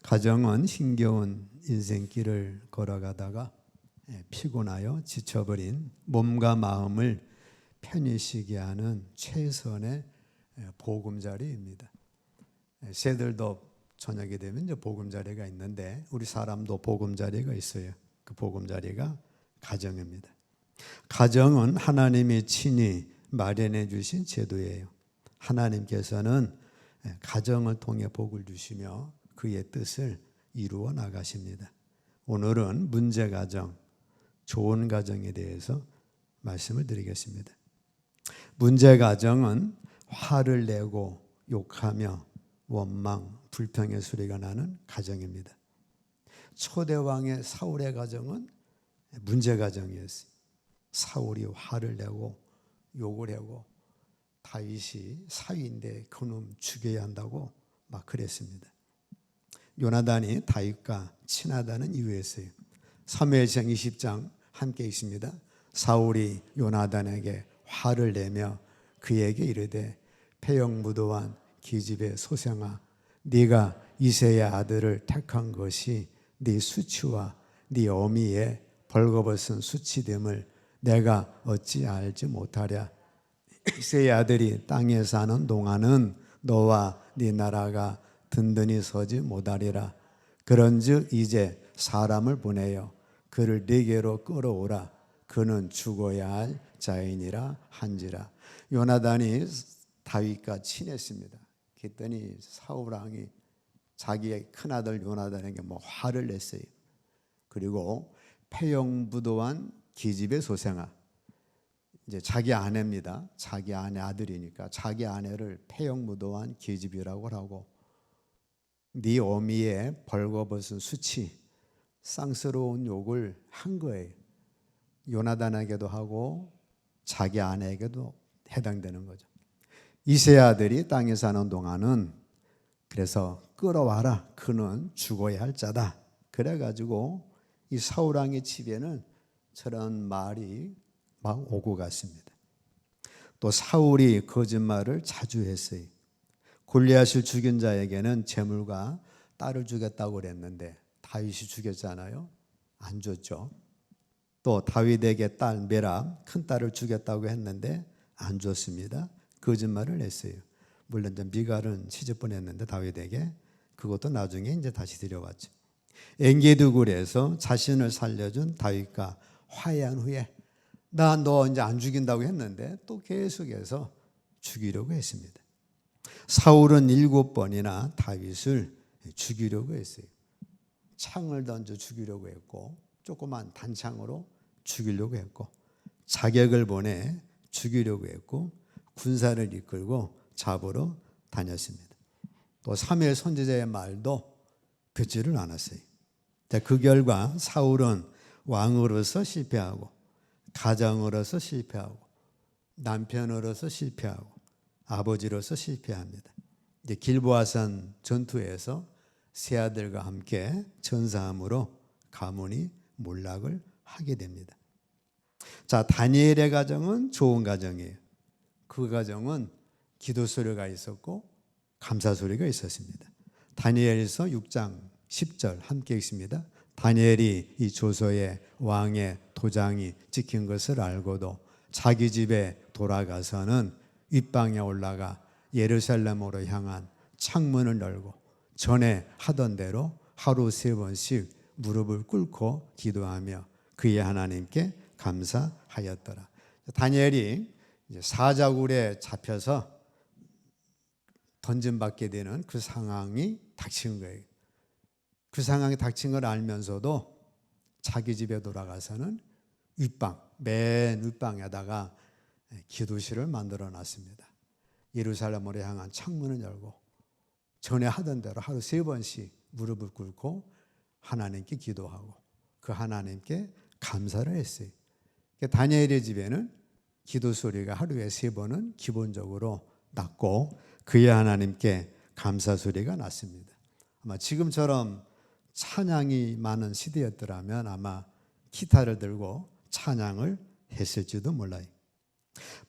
가정은 힘겨운 인생길을 걸어가다가 피곤하여 지쳐버린 몸과 마음을 편히 쉬게 하는 최선의 보금자리입니다. 새들도 저녁이 되면 이제 보금자리가 있는데 우리 사람도 보금자리가 있어요. 그 보금자리가 가정입니다. 가정은 하나님이 친히 마련해 주신 제도예요. 하나님께서는 가정을 통해 복을 주시며 그의 뜻을 이루어 나가십니다. 오늘은 문제가정, 좋은 가정에 대해서 말씀을 드리겠습니다. 문제가정은 화를 내고 욕하며 원망, 불평의 소리가 나는 가정입니다. 초대왕의 사울의 가정은 문제가정이었어요. 사울이 화를 내고 욕을 하고 다윗이 사위인데 그놈 죽여야 한다고 막 그랬습니다. 요나단이 다윗과 친하다는 이유였어요. 사무엘상 20장 함께 있습니다. 사울이 요나단에게 화를 내며 그에게 이르되 패역무도한 기집의 소생아, 네가 이새의 아들을 택한 것이 네 수치와 네 어미의 벌거벗은 수치됨을 내가 어찌 알지 못하랴. 이새의 아들이 땅에 사는 동안은 너와 네 나라가 든든히 서지 못하리라. 그런즉 이제 사람을 보내어 그를 네게로 끌어오라. 그는 죽어야 할 자이니라 한지라. 요나단이 다윗과 친했습니다. 그랬더니 사울 왕이 자기의 큰아들 요나단에게 화를 냈어요. 그리고 패역무도한 기집의 소생아, 이제 자기 아내입니다. 자기 아내 아들이니까 자기 아내를 패역무도한 기집이라고 하고, 네 어미의 벌거벗은 수치, 쌍스러운 욕을 한 거예요. 요나단에게도 하고 자기 아내에게도 해당되는 거죠. 이새 아들이 땅에 사는 동안은 그래서 끌어와라. 그는 죽어야 할 자다. 그래가지고 이 사울왕의 집에는 저런 말이 막 오고 갔습니다. 또 사울이 거짓말을 자주 했어요. 골리앗을 죽인 자에게는 재물과 딸을 주겠다고 그랬는데 다윗이 죽였잖아요. 안 줬죠. 또 다윗에게 딸 메랍 큰 딸을 주겠다고 했는데 안 줬습니다. 거짓말을 했어요. 물론 미갈은 시집 보냈는데 다윗에게 그것도 나중에 이제 다시 들여왔죠. 엔게디굴에서 자신을 살려준 다윗과 화해한 후에 나 너 이제 안 죽인다고 했는데 또 계속해서 죽이려고 했습니다. 사울은 7번이나 다윗을 죽이려고 했어요. 창을 던져 죽이려고 했고, 조그만 단창으로 죽이려고 했고, 자객을 보내 죽이려고 했고, 군사를 이끌고 잡으러 다녔습니다. 또 사무엘 선지자의 말도 듣지를 않았어요. 그 결과 사울은 왕으로서 실패하고, 가장으로서 실패하고, 남편으로서 실패하고, 아버지로서 실패합니다. 이제 길보아산 전투에서 세 아들과 함께 전사함으로 가문이 몰락을 하게 됩니다. 자, 다니엘의 가정은 좋은 가정이에요. 그 가정은 기도 소리가 있었고 감사 소리가 있었습니다. 다니엘서 6장 10절 함께 읽습니다. 다니엘이 이 조서에 왕의 도장이 찍힌 것을 알고도 자기 집에 돌아가서는 윗방에 올라가 예루살렘으로 향한 창문을 열고 전에 하던 대로 하루 3번씩 무릎을 꿇고 기도하며 그의 하나님께 감사하였더라. 다니엘이 사자굴에 잡혀서 던짐받게 되는 그 상황이 닥친 거예요. 그 상황이 닥친 걸 알면서도 자기 집에 돌아가서는 윗방, 맨 윗방에다가 기도실을 만들어 놨습니다. 예루살렘으로 향한 창문을 열고 전에 하던 대로 하루 3번씩 무릎을 꿇고 하나님께 기도하고 그 하나님께 감사를 했어요. 다니엘의 집에는 기도 소리가 하루에 3번은 기본적으로 났고 그의 하나님께 감사 소리가 났습니다. 아마 지금처럼 찬양이 많은 시대였더라면 아마 기타를 들고 찬양을 했을지도 몰라요.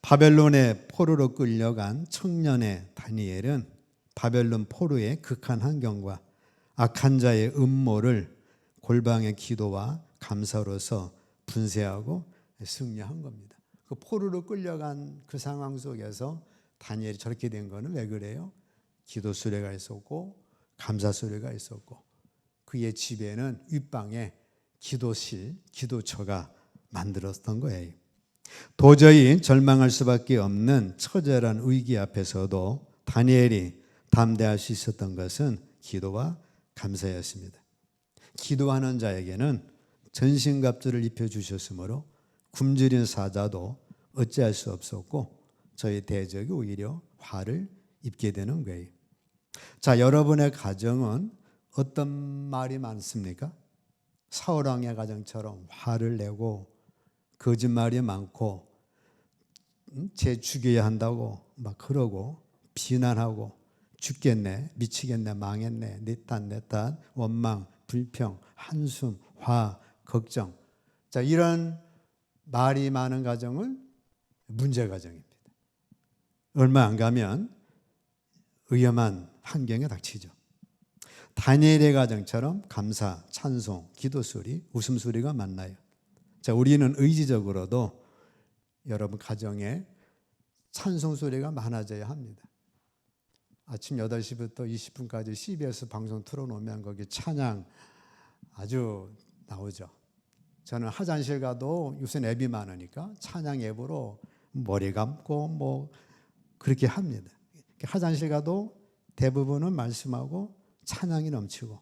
바벨론의 포로로 끌려간 청년의 다니엘은 바벨론 포로의 극한 환경과 악한 자의 음모를 골방의 기도와 감사로서 분쇄하고 승리한 겁니다. 그 포로로 끌려간 그 상황 속에서 다니엘이 저렇게 된 거는 왜 그래요? 기도 수레가 있었고 감사 수레가 있었고 그의 집에는 윗방에 기도실, 기도처가 만들었던 거예요. 도저히 절망할 수밖에 없는 처절한 위기 앞에서도 다니엘이 담대할 수 있었던 것은 기도와 감사였습니다. 기도하는 자에게는 전신갑주를 입혀주셨으므로 굶주린 사자도 어찌할 수 없었고 저희 대적이 오히려 화를 입게 되는 거예요. 자, 여러분의 가정은 어떤 말이 많습니까? 사울왕의 가정처럼 화를 내고 거짓말이 많고 쟤 죽여야 한다고 막 그러고 비난하고 죽겠네, 미치겠네, 망했네, 내 탓, 원망, 불평, 한숨, 화, 걱정. 자, 이런 말이 많은 가정은 문제 가정입니다. 얼마 안 가면 위험한 환경에 닥치죠. 다니엘의 가정처럼 감사, 찬송, 기도소리, 웃음소리가 만나요. 자, 우리는 의지적으로도 여러분 가정에 찬송소리가 많아져야 합니다. 아침 8시부터 20분까지 CBS 방송 틀어놓으면 거기 찬양 아주 나오죠. 저는 화장실 가도 요새 앱이 많으니까 찬양 앱으로 머리 감고 뭐 그렇게 합니다. 화장실 가도 대부분은 말씀하고 찬양이 넘치고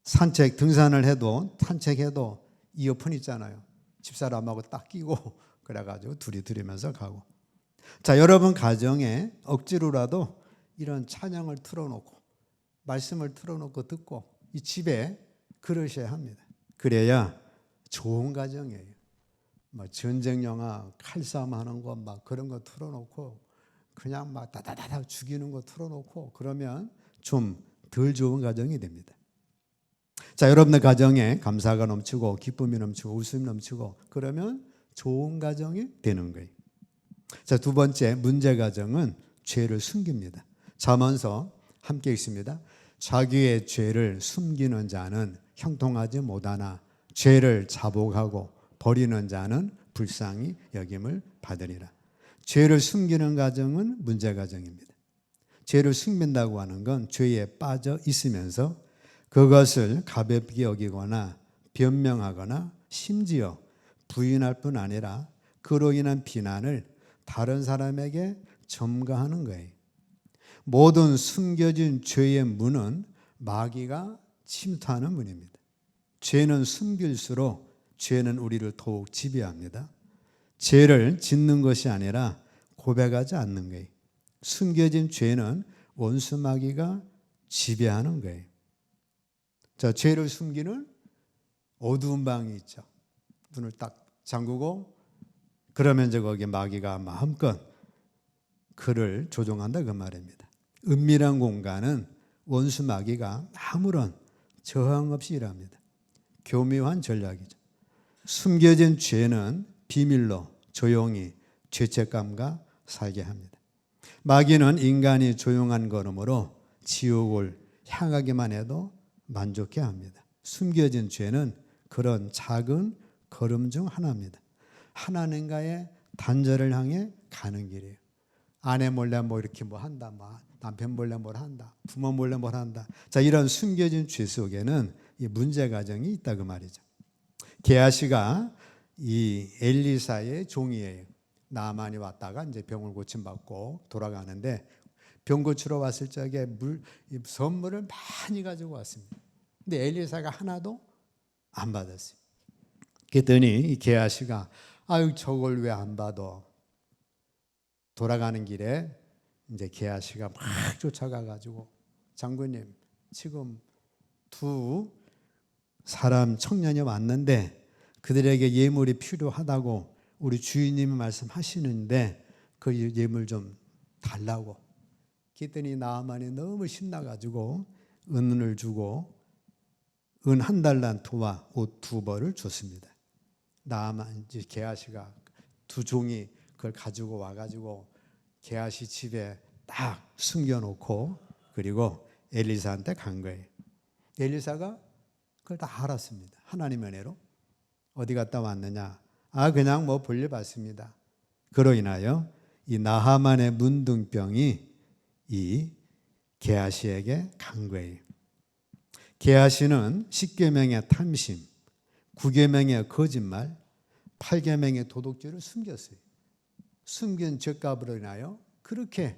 산책, 등산을 해도 산책해도 이어폰 있잖아요. 집사람하고 딱 끼고 그래가지고 둘이 들으면서 가고. 자, 여러분 가정에 억지로라도 이런 찬양을 틀어놓고 말씀을 틀어놓고 듣고 이 집에 그러셔야 합니다. 그래야 좋은 가정이에요. 뭐 전쟁 영화 칼싸움 하는 거 막 그런 거 틀어놓고 그냥 막 다다다다 죽이는 거 틀어놓고 그러면 좀 덜 좋은 가정이 됩니다. 자, 여러분의 가정에 감사가 넘치고 기쁨이 넘치고 웃음이 넘치고 그러면 좋은 가정이 되는 거예요. 자, 두 번째 문제 가정은 죄를 숨깁니다. 잠언서 함께 읽습니다. 자기의 죄를 숨기는 자는 형통하지 못하나 죄를 자복하고 버리는 자는 불쌍히 여김을 받으리라. 죄를 숨기는 가정은 문제 가정입니다. 죄를 숨긴다고 하는 건 죄에 빠져 있으면서 그것을 가볍게 여기거나 변명하거나 심지어 부인할 뿐 아니라 그로 인한 비난을 다른 사람에게 전가하는 거예요. 모든 숨겨진 죄의 문은 마귀가 침투하는 문입니다. 죄는 숨길수록 죄는 우리를 더욱 지배합니다. 죄를 짓는 것이 아니라 고백하지 않는 거예요. 숨겨진 죄는 원수 마귀가 지배하는 거예요. 자, 죄를 숨기는 어두운 방이 있죠. 문을 딱 잠그고 그러면 이제 거기에 마귀가 마음껏 그를 조종한다 그 말입니다. 은밀한 공간은 원수 마귀가 아무런 저항 없이 일합니다. 교묘한 전략이죠. 숨겨진 죄는 비밀로 조용히 죄책감과 살게 합니다. 마귀는 인간이 조용한 걸음으로 지옥을 향하기만 해도 만족해 합니다. 숨겨진 죄는 그런 작은 걸음 중 하나입니다. 하나님과의 단절을 향해 가는 길이에요. 아내 몰래 뭐 이렇게 뭐 한다, 뭐 남편 몰래 뭘 한다, 부모 몰래 뭘 한다. 자, 이런 숨겨진 죄 속에는 이 문제 가정이 있다 그 말이죠. 게하시가 이 엘리사의 종이에요. 나만이 왔다가 이제 병을 고침받고 돌아가는데 병 고치러 왔을 적에 선물을 많이 가지고 왔습니다. 근데 엘리사가 하나도 안 받았어요. 그랬더니 이 게하시가 아유 저걸 왜 안 받아? 돌아가는 길에 이제 게하시가 막 쫓아가 가지고 장군님 지금 두 사람 청년이 왔는데 그들에게 예물이 필요하다고 우리 주인님이 말씀하시는데 그 예물 좀 달라고. 그랬더니 나아만이 너무 신나가지고 은을 주고 은 1달란트와 옷 2벌을 줬습니다. 나아만 이제 게하시가 두 종이 그걸 가지고 와가지고 게하시 집에 딱 숨겨놓고 그리고 엘리사한테 간 거예요. 엘리사가 그걸 다 알았습니다. 하나님의 은혜로. 어디 갔다 왔느냐? 그냥 뭐 볼일 봤습니다. 그로 인하여 이 나하만의 문둥병이 이 게하시에게 간 거예요. 게하시는 10계명의 탐심, 9계명의 거짓말, 8계명의 도둑질을 숨겼어요. 숨긴 죄값으로 인하여 그렇게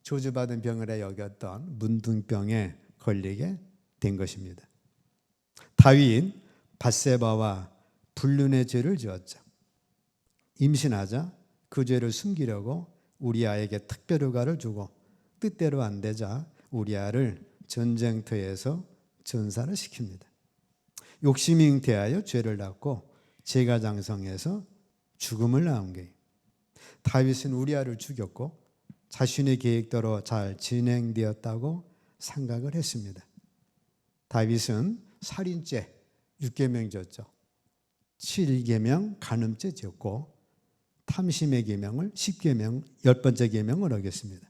저주받은 병을 여겼던 문둥병에 걸리게 된 것입니다. 다윗 밧세바와 불륜의 죄를 지었죠. 임신하자 그 죄를 숨기려고 우리아에게 특별 휴가를 주고 뜻대로 안 되자 우리아를 전쟁터에서 전사를 시킵니다. 욕심이 잉태하여 죄를 낳고 죄가 장성해서 죽음을 낳은 거예요. 다윗은 우리아를 죽였고 자신의 계획대로 잘 진행되었다고 생각을 했습니다. 다윗은 살인죄 6계명 지었죠. 7계명 간음죄 지었고 탐심의 계명을 10계명 10번째 계명을 어겼습니다.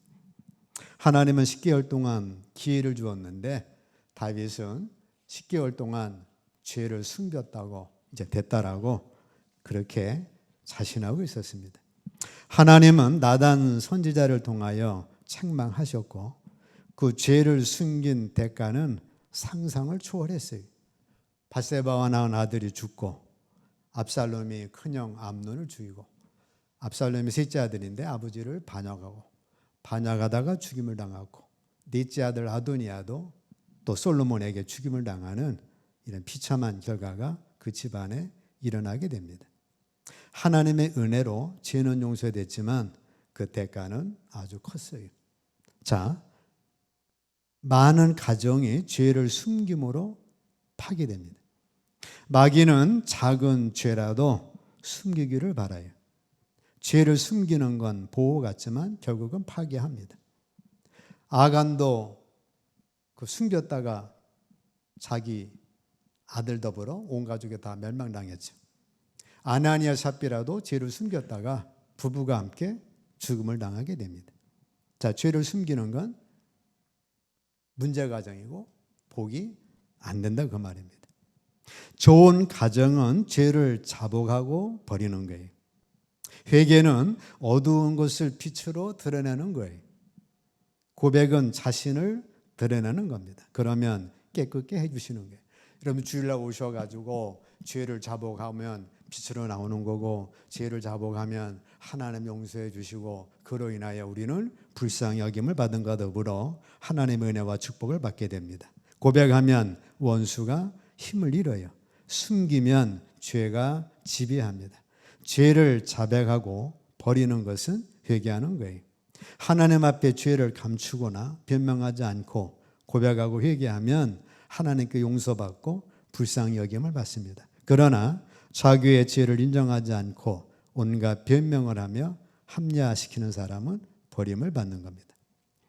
하나님은 10개월 동안 기회를 주었는데 다윗은 10개월 동안 죄를 숨겼다고 이제 됐다라고 그렇게 자신하고 있었습니다. 하나님은 나단 선지자를 통하여 책망하셨고 그 죄를 숨긴 대가는 상상을 초월했어요. 밧세바와 낳은 아들이 죽고 압살롬이 큰형 암논을 죽이고 압살롬이 셋째 아들인데 아버지를 반역하다가 죽임을 당하고 넷째 아들 아도니아도 또 솔로몬에게 죽임을 당하는 이런 비참한 결과가 그 집안에 일어나게 됩니다. 하나님의 은혜로 죄는 용서됐지만 그 대가는 아주 컸어요. 자, 많은 가정이 죄를 숨김으로 파괴됩니다. 마귀는 작은 죄라도 숨기기를 바라요. 죄를 숨기는 건 보호 같지만 결국은 파괴합니다. 아간도 그 숨겼다가 자기 아들 더불어 온 가족이 다 멸망당했죠. 아나니아 삽비라도 죄를 숨겼다가 부부가 함께 죽음을 당하게 됩니다. 자, 죄를 숨기는 건 문제 가정이고 복이 안 된다 그 말입니다. 좋은 가정은 죄를 자복하고 버리는 거예요. 회개는 어두운 것을 빛으로 드러내는 거예요. 고백은 자신을 드러내는 겁니다. 그러면 깨끗게 해주시는 거예요. 여러분 주일날 오셔가지고 죄를 자복하면 빛으로 나오는 거고 죄를 자복하면 하나님 용서해 주시고 그로 인하여 우리는 불쌍히 여김을 받은 것 더불어 하나님의 은혜와 축복을 받게 됩니다. 고백하면 원수가 힘을 잃어요. 숨기면 죄가 지배합니다. 죄를 자백하고 버리는 것은 회개하는 거예요. 하나님 앞에 죄를 감추거나 변명하지 않고 고백하고 회개하면 하나님께 용서받고 불쌍히 여김을 받습니다. 그러나 자기의 죄를 인정하지 않고 온갖 변명을 하며 합리화시키는 사람은 버림을 받는 겁니다.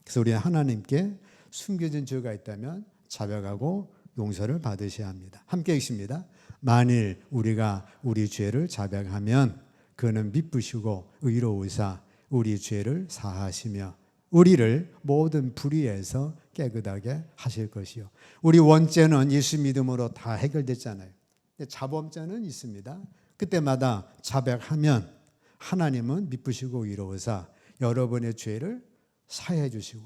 그래서 우리 하나님께 숨겨진 죄가 있다면 자백하고 용서를 받으셔야 합니다. 함께 읽습니다. 만일 우리가 우리 죄를 자백하면 그는 미쁘시고 의로우사 우리 죄를 사하시며 우리를 모든 불의에서 깨끗하게 하실 것이요. 우리 원죄는 예수 믿음으로 다 해결됐잖아요. 자범죄는 있습니다. 그때마다 자백하면 하나님은 미쁘시고 의로우사 여러분의 죄를 사해 주시고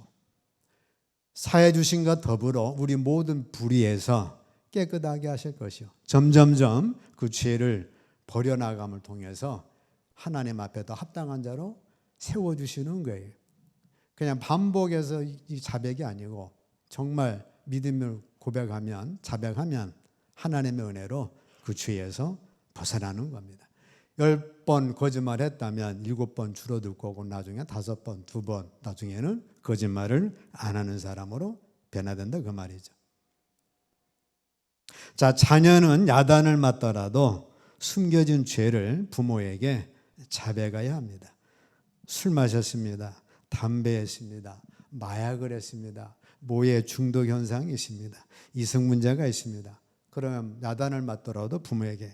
사해 주신 것 더불어 우리 모든 불의에서 깨끗하게 하실 것이요. 점점점 그 죄를 버려나감을 통해서 하나님 앞에 더 합당한 자로 세워주시는 거예요. 그냥 반복해서 이 자백이 아니고 정말 믿음을 고백하면 자백하면 하나님의 은혜로 그 죄에서 벗어나는 겁니다. 10번 거짓말했다면 7번 줄어들 거고 나중에 5번, 2번 나중에는 거짓말을 안 하는 사람으로 변화된다 그 말이죠. 자, 자녀는 야단을 맞더라도 숨겨진 죄를 부모에게 자백해야 합니다. 술 마셨습니다. 담배 했습니다. 마약을 했습니다. 모의 중독 현상이 있습니다. 이성 문제가 있습니다. 그러면 야단을 맞더라도 부모에게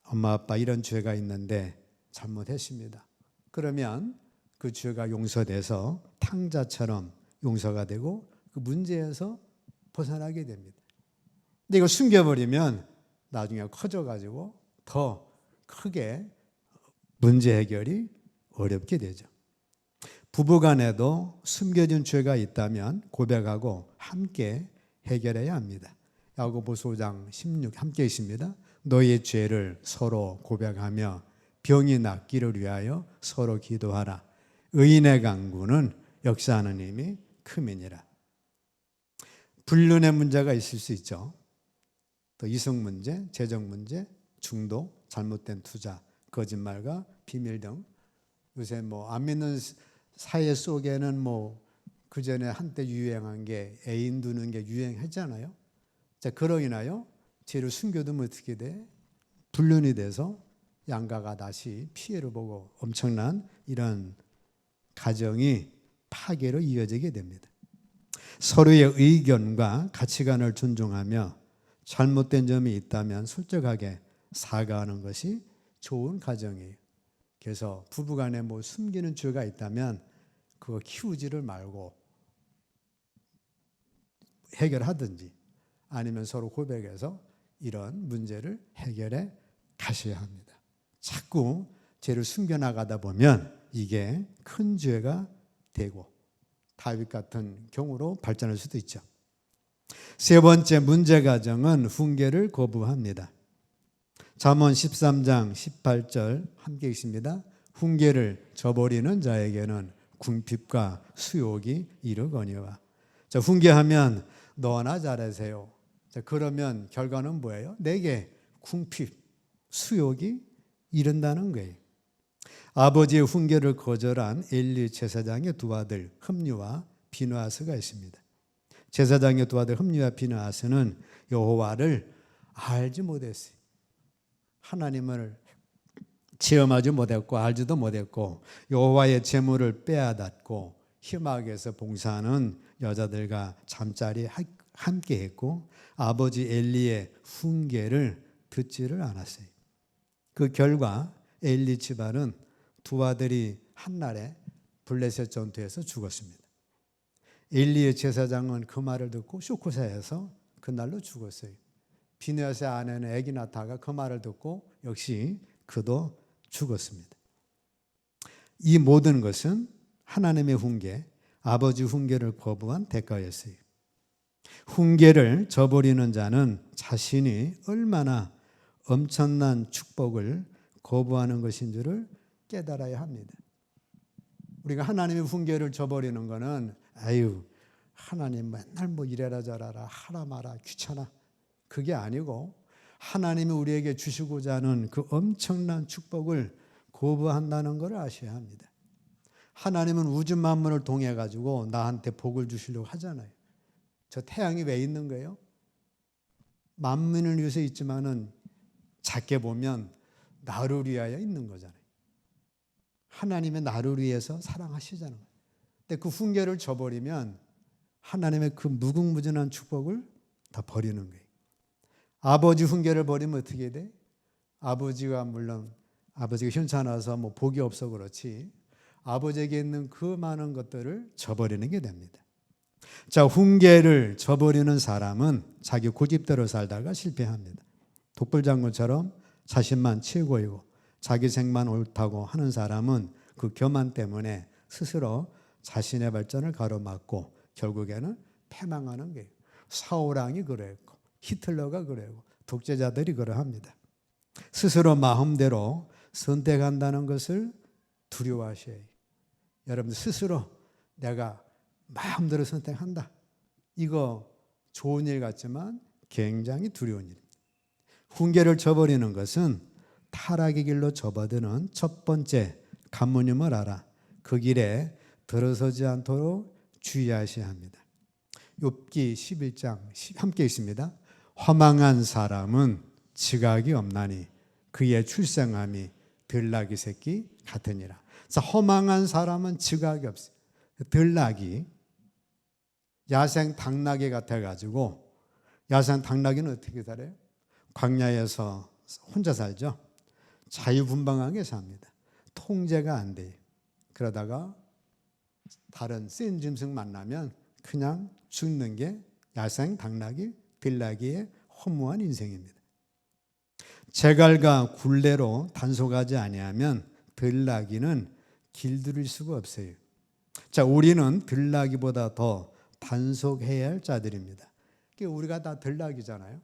엄마 아빠 이런 죄가 있는데 잘못했습니다. 그러면 그 죄가 용서돼서 탕자처럼 용서가 되고 그 문제에서 벗어나게 됩니다. 근데 이걸 숨겨버리면 나중에 커져가지고 더 크게 문제 해결이 어렵게 되죠. 부부간에도 숨겨진 죄가 있다면 고백하고 함께 해결해야 합니다. 야고보서 5장 16 함께 있습니다. 너의 죄를 서로 고백하며 병이 낫기를 위하여 서로 기도하라. 의인의 강구는 역사하는 힘이 큼이니라. 불륜의 문제가 있을 수 있죠. 또 이성 문제, 재정 문제, 중독, 잘못된 투자, 거짓말과 비밀 등 요새 안 믿는 사회 속에는 그 전에 한때 유행한 게 애인 두는 게 유행했잖아요. 자, 그로 인하여 죄를 숨겨두면 어떻게 돼? 불륜이 돼서 양가가 다시 피해를 보고 엄청난 이런 가정이 파괴로 이어지게 됩니다. 서로의 의견과 가치관을 존중하며 잘못된 점이 있다면 솔직하게 사과하는 것이 좋은 가정이에요. 그래서 부부간에 숨기는 죄가 있다면 그거 키우지를 말고 해결하든지 아니면 서로 고백해서 이런 문제를 해결해 가셔야 합니다. 자꾸 죄를 숨겨나가다 보면 이게 큰 죄가 되고 다윗 같은 경우로 발전할 수도 있죠. 세 번째 문제 가정은 훈계를 거부합니다. 잠언 13장 18절 함께 있습니다. 훈계를 저버리는 자에게는 궁핍과 수욕이 이르거니와. 자, 훈계하면 너나 잘하세요. 자, 그러면 결과는 뭐예요? 내게 궁핍, 수욕이 이른다는 거예요. 아버지의 훈계를 거절한 엘리 제사장의 두 아들 흠니와 비느하스가 있습니다. 제사장의 두 아들 흠니와 비느하스는 여호와를 알지 못했어요. 하나님을 체험하지 못했고 알지도 못했고 여호와의 제물을 빼앗았고 희막에서 봉사하는 여자들과 잠자리 함께했고 아버지 엘리의 훈계를 듣지를 않았어요. 그 결과 엘리 집안은 두 아들이 한날에 블레셋 전투에서 죽었습니다. 엘리의 제사장은 그 말을 듣고 쇼크사에서 그날로 죽었어요. 비느하스의 아내는 아기 낳다가 그 말을 듣고 역시 그도 죽었습니다. 이 모든 것은 하나님의 훈계, 아버지 훈계를 거부한 대가였어요. 훈계를 저버리는 자는 자신이 얼마나 엄청난 축복을 거부하는 것인 줄을 깨달아야 합니다. 우리가 하나님의 훈계를 저버리는 것은 하나님 맨날 이래라 저래라 하라 마라 귀찮아 그게 아니고 하나님이 우리에게 주시고자 하는 그 엄청난 축복을 거부한다는 것을 아셔야 합니다. 하나님은 우주 만물을 통해 가지고 나한테 복을 주시려고 하잖아요. 저 태양이 왜 있는 거예요? 만민을 위해서 있지만은 작게 보면 나를 위하여 있는 거잖아요. 하나님의 나를 위해서 사랑하시잖아요. 근데 그 훈계를 저버리면 하나님의 그 무궁무진한 축복을 다 버리는 거예요. 아버지 훈계를 버리면 어떻게 돼? 아버지가 물론 아버지가 현찮아서 복이 없어 그렇지 아버지에게 있는 그 많은 것들을 저버리는 게 됩니다. 자, 훈계를 저버리는 사람은 자기 고집대로 살다가 실패합니다. 독불장군처럼 자신만 최고이고 자기 생만 옳다고 하는 사람은 그 교만 때문에 스스로 자신의 발전을 가로막고 결국에는 패망하는 거예요. 사울왕이 그랬고 히틀러가 그래고 독재자들이 그러합니다. 스스로 마음대로 선택한다는 것을 두려워하셔야 해요. 여러분들 스스로 내가 마음대로 선택한다. 이거 좋은 일 같지만 굉장히 두려운 일입니다. 훈계를 저버리는 것은 타락의 길로 접어드는 첫 번째 관문임을 알아 그 길에 들어서지 않도록 주의하셔야 합니다. 욥기 11장 함께 있습니다. 허망한 사람은 지각이 없나니 그의 출생함이 들나귀 새끼 같으니라. 자, 허망한 사람은 지각이 없어요. 들나귀 야생 당나귀 같아가지고 야생 당나귀는 어떻게 살아요? 광야에서 혼자 살죠. 자유분방하게 삽니다. 통제가 안 돼요. 그러다가 다른 센 짐승 만나면 그냥 죽는 게 야생 당나귀, 들나귀의 허무한 인생입니다. 제갈과 굴레로 단속하지 아니하면 들나귀는 길들일 수가 없어요. 자, 우리는 들나귀보다 더 단속해야 할 자들입니다. 우리가 다 들나귀잖아요.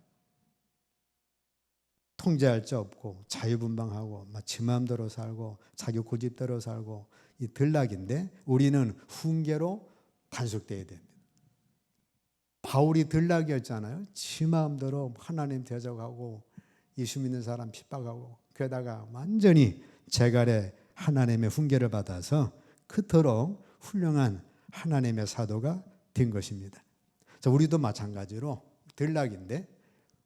통제할 자 없고 자유분방하고 지 마음대로 살고 자기 고집대로 살고 이 들나귀인데 우리는 훈계로 단속돼야 됩니다. 바울이 들나귀였잖아요. 지 마음대로 하나님 대적하고 예수 믿는 사람 핍박하고 그러다가 완전히 제갈의 하나님의 훈계를 받아서 그토록 훌륭한 하나님의 사도가 된 것입니다. 자, 우리도 마찬가지로 들나귀인데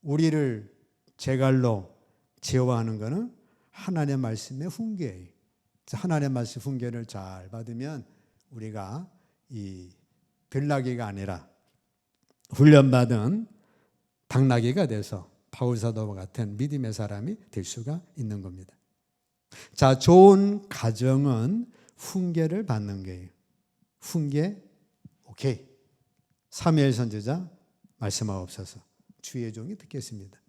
우리를 제갈로 제어하는 것은 하나님의 말씀의 훈계예요. 하나님의 말씀 훈계를 잘 받으면 우리가 이 들나귀가 아니라 훈련받은 당나귀가 돼서 바울 사도와 같은 믿음의 사람이 될 수가 있는 겁니다. 자, 좋은 가정은 훈계를 받는 거예요. 훈계, 오케이. 사무엘 선지자 말씀하옵소서. 주의 종이 듣겠습니다.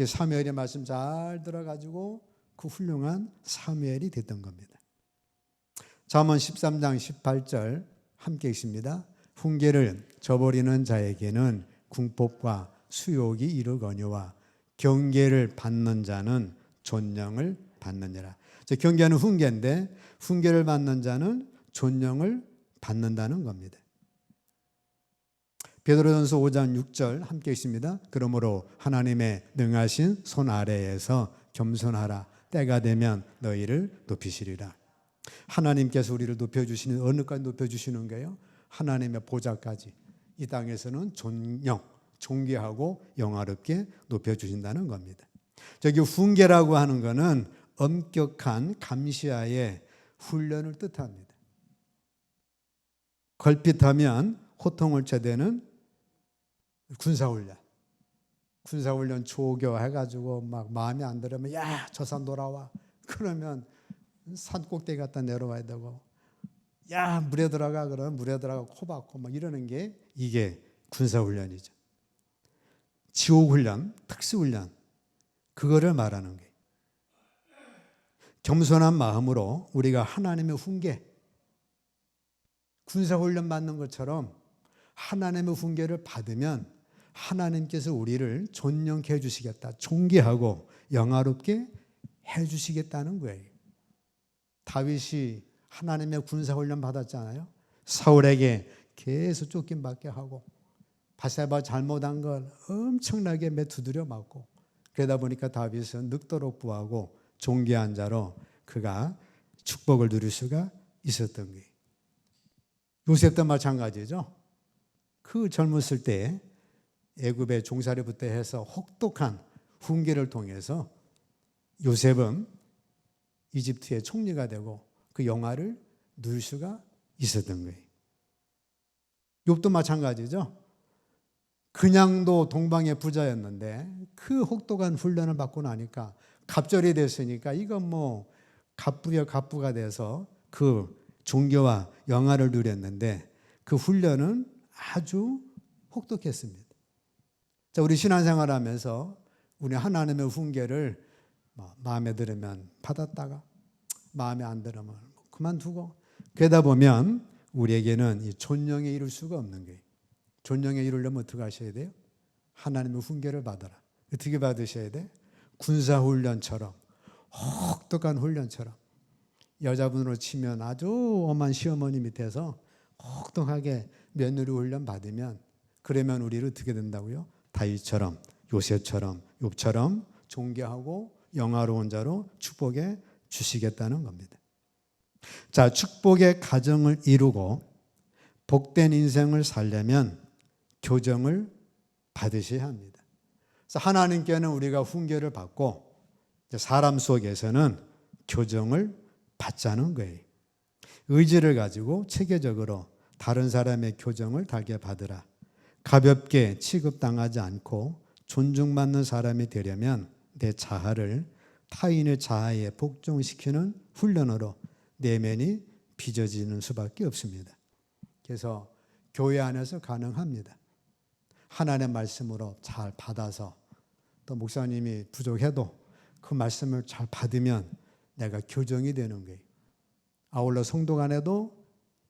사무엘의 말씀 잘 들어가지고 그 훌륭한 사무엘이 됐던 겁니다. 잠언 13장 18절 함께 읽습니다. 훈계를 저버리는 자에게는 궁핍과 수욕이 이르거니와 경계를 받는 자는 존령을 받느니라. 경계는 훈계인데 훈계를 받는 자는 존령을 받는다는 겁니다. 베드로전서 5장 6절 함께 있습니다. 그러므로 하나님의 능하신 손 아래에서 겸손하라. 때가 되면 너희를 높이시리라. 하나님께서 우리를 높여주시는 어느까지 높여주시는 거예요? 하나님의 보좌까지. 이 땅에서는 존귀하고 영화롭게 높여주신다는 겁니다. 저기 훈계라고 하는 것은 엄격한 감시하에 훈련을 뜻합니다. 걸핏하면 호통을 쳐대는 군사훈련. 군사훈련 조교해가지고 막 마음에 안 들으면 야, 저 산 돌아와. 그러면 산 꼭대기 갖다 내려와야 되고 야, 물에 들어가. 그러면 물에 들어가 코 박고 막 이러는 게 이게 군사훈련이죠. 지옥훈련, 특수훈련. 그거를 말하는 거예요. 겸손한 마음으로 우리가 하나님의 훈계, 군사훈련 받는 것처럼 하나님의 훈계를 받으면 하나님께서 우리를 존영케 해주시겠다. 존귀하고 영화롭게 해주시겠다는 거예요. 다윗이 하나님의 군사훈련 받았잖아요. 사울에게 계속 쫓김받게 하고 바세바 잘못한 걸 엄청나게 두드려 맞고 그러다 보니까 다윗은 늙도록 부하고 존귀한 자로 그가 축복을 누릴 수가 있었던 거예요. 요셉도 마찬가지죠. 그 젊었을 때 애굽의 종살이부터 해서 혹독한 훈계를 통해서 요셉은 이집트의 총리가 되고 그 영화를 누릴 수가 있었던 거예요. 욥도 마찬가지죠. 그냥도 동방의 부자였는데 그 혹독한 훈련을 받고 나니까 갑절이 됐으니까 이건 뭐 갑부여 갑부가 돼서 그 종교와 영화를 누렸는데 그 훈련은 아주 혹독했습니다. 자, 우리 신앙생활하면서 우리 하나님의 훈계를 마음에 들으면 받았다가 마음에 안 들으면 그만두고 그러다 보면 우리에게는 이 존령에 이룰 수가 없는 거예요. 존령에 이루려면 어떻게 하셔야 돼요? 하나님의 훈계를 받아라. 어떻게 받으셔야 돼? 군사훈련처럼 혹독한 훈련처럼 여자분으로 치면 아주 엄한 시어머니 밑에서 혹독하게 며느리 훈련 받으면 그러면 우리를 어떻게 된다고요? 다윗처럼 요셉처럼 욥처럼 존귀하고 영화로운 자로 축복해 주시겠다는 겁니다. 자, 축복의 가정을 이루고 복된 인생을 살려면 교정을 받으셔야 합니다. 그래서 하나님께는 우리가 훈계를 받고 사람 속에서는 교정을 받자는 거예요. 의지를 가지고 체계적으로 다른 사람의 교정을 달게 받으라. 가볍게 취급당하지 않고 존중받는 사람이 되려면 내 자아를 타인의 자아에 복종시키는 훈련으로 내면이 빚어지는 수밖에 없습니다. 그래서 교회 안에서 가능합니다. 하나님의 말씀으로 잘 받아서 또 목사님이 부족해도 그 말씀을 잘 받으면 내가 교정이 되는 거예요. 아울러 성도 간에도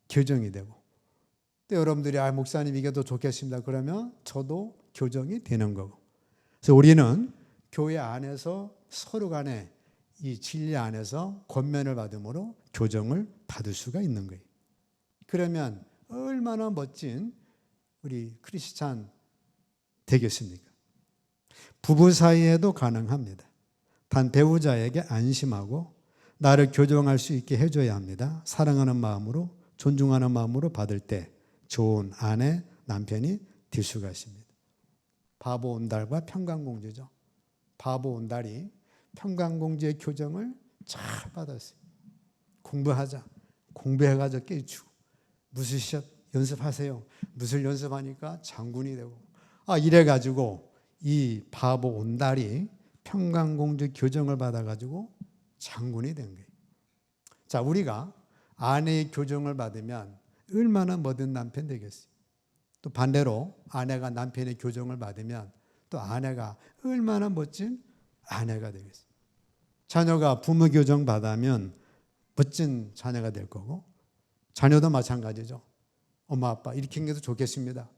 교정이 되고 또 여러분들이 목사님 이게 더 좋겠습니다. 그러면 저도 교정이 되는 거고. 그래서 우리는 교회 안에서 서로 간에 이 진리 안에서 권면을 받음으로 교정을 받을 수가 있는 거예요. 그러면 얼마나 멋진 우리 크리스찬 되겠습니까? 부부 사이에도 가능합니다. 단 배우자에게 안심하고 나를 교정할 수 있게 해줘야 합니다. 사랑하는 마음으로 존중하는 마음으로 받을 때 좋은 아내, 남편이 될 수가 있습니다. 바보 온달과 평강공주죠. 바보 온달이 평강공주의 교정을 잘 받았어요. 공부하자. 공부해가지고 깨우치고. 무술 시합 연습하세요. 무술 연습하니까 장군이 되고. 이래가지고 이 바보 온달이 평강공주 교정을 받아가지고 장군이 된 거예요. 자, 우리가 아내의 교정을 받으면 얼마나 멋진 남편 되겠어요. 또 반대로 아내가 남편의 교정을 받으면 또 아내가 얼마나 멋진 아내가 되겠어요. 자녀가 부모 교정 받으면 멋진 자녀가 될 거고 자녀도 마찬가지죠. 엄마 아빠 이렇게 한 게 더 좋겠습니다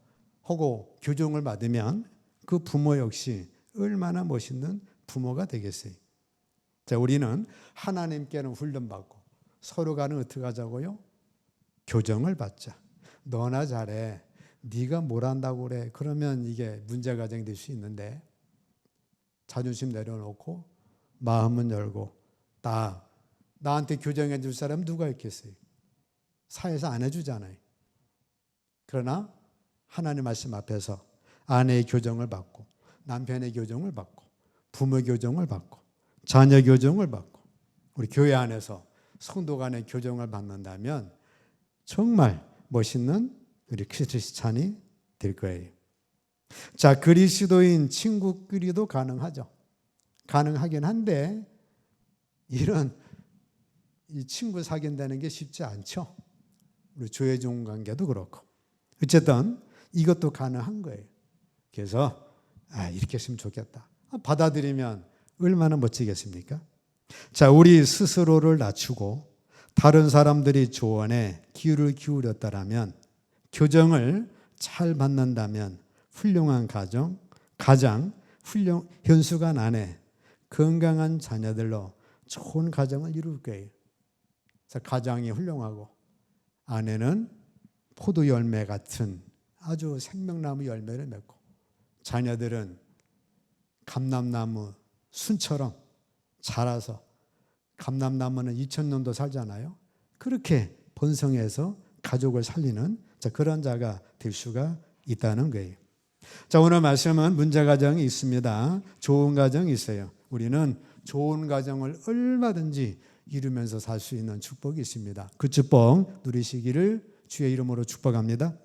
하고 교정을 받으면 그 부모 역시 얼마나 멋있는 부모가 되겠어요. 자, 우리는 하나님께는 훈련받고 서로 간에 어떻게 하자고요? 교정을 받자. 너나 잘해. 네가 뭘 한다고 그래. 그러면 이게 문제 가정이 될 수 있는데 자존심 내려놓고 마음은 열고 나한테 교정해 줄 사람 누가 있겠어요? 사회에서 안 해주잖아요. 그러나 하나님 말씀 앞에서 아내의 교정을 받고 남편의 교정을 받고 부모 교정을 받고 자녀 교정을 받고 우리 교회 안에서 성도 간의 교정을 받는다면 정말 멋있는 우리 크리스찬이 될 거예요. 자, 그리스도인 친구끼리도 가능하죠. 가능하긴 한데 이런 이 친구 사귄다는 게 쉽지 않죠. 우리 조회 좋은 관계도 그렇고 어쨌든 이것도 가능한 거예요. 그래서 이렇게 했으면 좋겠다. 받아들이면 얼마나 멋지겠습니까? 자, 우리 스스로를 낮추고 다른 사람들이 조언에 귀를 기울였다라면 교정을 잘 받는다면 훌륭한 가정, 가장 현수간 아내, 건강한 자녀들로 좋은 가정을 이룰 거예요. 그래서 가장이 훌륭하고 아내는 포도 열매 같은 아주 생명나무 열매를 맺고 자녀들은 감람나무 순처럼 자라서 감람나무는 2000년도 살잖아요. 그렇게 번성해서 가족을 살리는 그런 자가 될 수가 있다는 거예요. 자, 오늘 말씀은 문제 가정이 있습니다. 좋은 가정이 있어요. 우리는 좋은 가정을 얼마든지 이루면서 살 수 있는 축복이 있습니다. 그 축복 누리시기를 주의 이름으로 축복합니다.